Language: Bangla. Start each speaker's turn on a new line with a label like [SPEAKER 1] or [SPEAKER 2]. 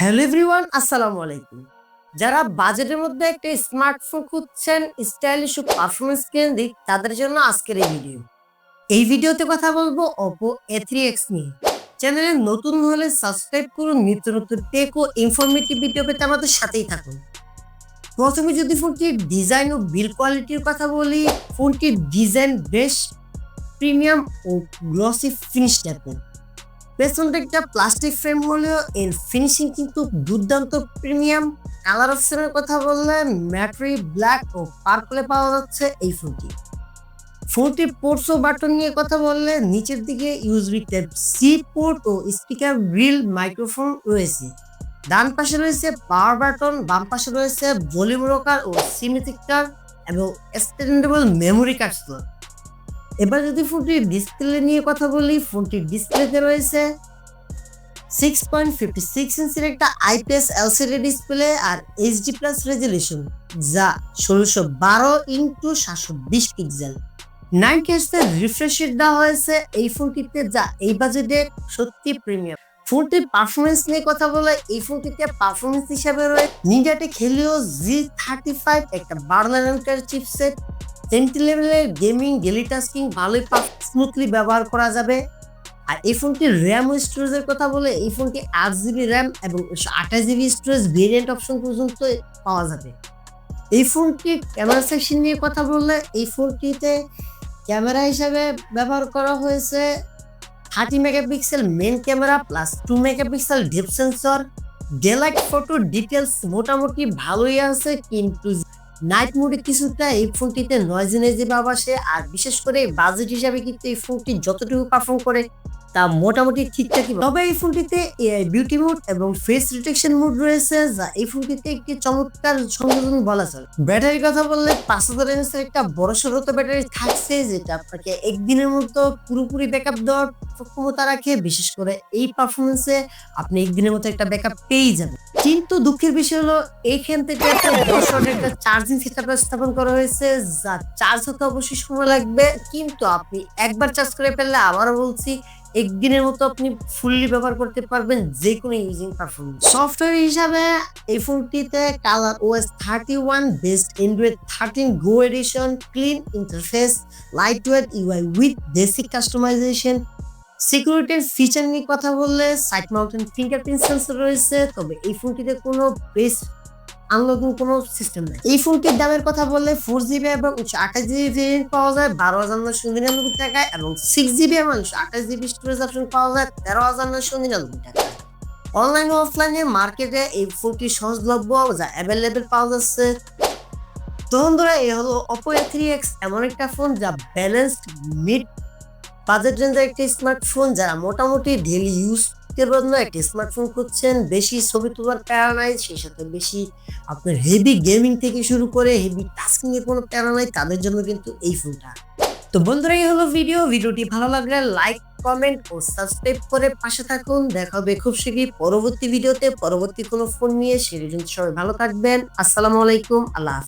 [SPEAKER 1] হ্যালো এভরিওয়ান, আসসালামু আলাইকুম। যারা বাজেটের মধ্যে একটা স্মার্টফোন খুঁজছেন, স্টাইলিশ ও পারফরমেন্স কেন্দ্রিক, তাদের জন্য আজকের এই ভিডিও। এই ভিডিওতে কথা বলবো Oppo A3x নিয়ে। চ্যানেলে নতুন হলে সাবস্ক্রাইব করুন, নিত্য নতুন টেক ও ইনফরমেটিভ ভিডিও পেতে আমাদের সাথেই থাকুন। প্রথমে যদি ফোনটির ডিজাইন ও বিল্ড কোয়ালিটির কথা বলি, ফোনটির ডিজাইন বেশ প্রিমিয়াম ও গ্লসি ফিনিশ টাইপের। পেছনটা একটা প্লাস্টিক ফ্রেম হলেও এর ফিনিশিং কিন্তু দুর্দান্ত প্রিমিয়াম। কালার অপশনের কথা বললে ম্যাট্রি ব্ল্যাক ও পার্পলে পাওয়া যাচ্ছে এই ফোনটির পোর্টস ও বাটন নিয়ে কথা বললে নিচের দিকে ইউএসবি টাইপ সি পোর্ট ও স্পিকার গ্রিল মাইক্রোফোন রয়েছে। ডান পাশে রয়েছে পাওয়ার বাটন, বাম পাশে রয়েছে ভলিউম রকার ও সিমেট্রিক কার্ড এবং এক্সটেন্ডেবল মেমোরি কার্ড স্লট। এবার যদি ফোনটির ডিসপ্লে নিয়ে কথা বলি, ফোনটির ডিসপ্লেতে রয়েছে 6.56 ইঞ্চির একটা আইপিএস এলসিডি ডিসপ্লে আর এইচডি প্লাস রেজলিউশন, যা 1612x720 pixel. 9K refresh rate দেওয়া হয়েছে এই ফোনটিতে, যা এই বাজেটে সত্যি প্রিমিয়াম। ফোনটির পারফরমেন্স নিয়ে কথা বলে এই ফোনটিতে পারফরমেন্স হিসাবে রয়েছে নিনজাটেক হেলিও G35 একটা বার্নার চিপসেট। 10 লেভেলের গেমিং ডেলি টাস্কিং ভালোই স্মুথলি ব্যবহার করা যাবে। আর এই ফোনটির র্যাম ও স্টোরেজের কথা বলে এই ফোনটি 8GB র্যাম এবং 128GB স্টোরেজ ভেরিয়েন্ট অপশন পর্যন্ত পাওয়া যাবে। এই ফোনটির ক্যামেরা সেকশন নিয়ে কথা বললে এই ফোনটিতে ক্যামেরা হিসাবে ব্যবহার করা হয়েছে 30 megapixel main camera plus 2 megapixel depth sensor. Daylight photo details মোটামুটি ভালোই আছে, কিন্তু নাইট মোডে কিছুটা এই ফোনটিতে নয়েজি ভাব আসে। আর বিশেষ করে বাজেট হিসাবে কিন্তু এই ফোনটি যতটুকু পারফর্ম করে তা মোটামুটি ঠিকঠাকই। তবে এই ফোনটিতে এআই বিউটি মোড এবং ফেস ডিটেকশন মোড রয়েছে, যা এই ফোনটিতে একটি চমৎকার সংযোজন বলা চলে। ব্যাটারির কথা বললে 5000 mAh একটা বড় সড়ো ব্যাটারি থাকছে, যেটা আপনাকে একদিনের মতো পুরোপুরি ব্যাকআপ দেওয়ার ক্ষমতা রাখে। বিশেষ করে এই পারফরমেন্সে আপনি একদিনের মতো একটা ব্যাকআপ পেয়ে যাবেন। কিন্তু দুঃখের বিষয় হলো এইখান থেকে একটা 10 ওয়াটের একটা চার্জিং সেটআপ স্থাপন করা হয়েছে, যা চার্জ হতে অবশ্যই সময় লাগবে, কিন্তু আপনি একবার চার্জ করে ফেললে আবারও বলছি একদিনের মতো আপনি ফুললি ব্যবহার করতে পারবেন যে কোনো ইউজিং পারফরমেন্স। সফটওয়্যার হিসাবে এই ফোনটিতে Color OS 31 based Android 13 Go edition, clean interface, lightweight UI with basic customisation. সিকিউরিটির ফিচার নিয়ে কথা বললে সাইড মাউন্টেন ফিঙ্গারপ্রিন্ট সেন্সর রয়েছে, তবে এই ফোনটিতে কোনো বেস আনলকিং কোনো সিস্টেম নেই। এই ফোনটির দামের কথা বললে 4GB এবং 128GB ভেরিয়েন্ট পাওয়া যায় 12,999 টাকায়, এবং 6GB এবং 128GB স্টোরেজ অপশন পাওয়া যায় 13,999 টাকায়। অনলাইন ও অফলাইনে মার্কেটে এই ফোনটি সহজলভ্য, যা অ্যাভেলেবেল পাওয়া যাচ্ছে। তো বন্ধুরা, এই হলো Oppo A3x, এমন একটা ফোন যা ব্যালেন্সড মিড বাজেট রেঞ্জের একটা স্মার্টফোন। যারা মোটামুটি ডেইলি ইউজ জন্য একটা স্মার্টফোন খুঁজছেন, বেশি ছবি তোলার প্যারা নাই, সেই সাথে বেশি আপনার হেভি গেমিং থেকে শুরু করে হেভি টাস্কিং এর কোনো প্যারা নাই, তাদের জন্য কিন্তু এই ফোনটা। তো বন্ধুরা, এই হলো ভিডিওটি ভালো লাগলে লাইক, কমেন্ট ও সাবস্ক্রাইব করে পাশে থাকুন। দেখা হবে খুব শীঘ্রই পরবর্তী ভিডিওতে পরবর্তী কোনো ফোন নিয়ে। সেই পর্যন্ত সবাই ভালো থাকবেন। আসসালামু আলাইকুম, আল্লাহ হাফেজ।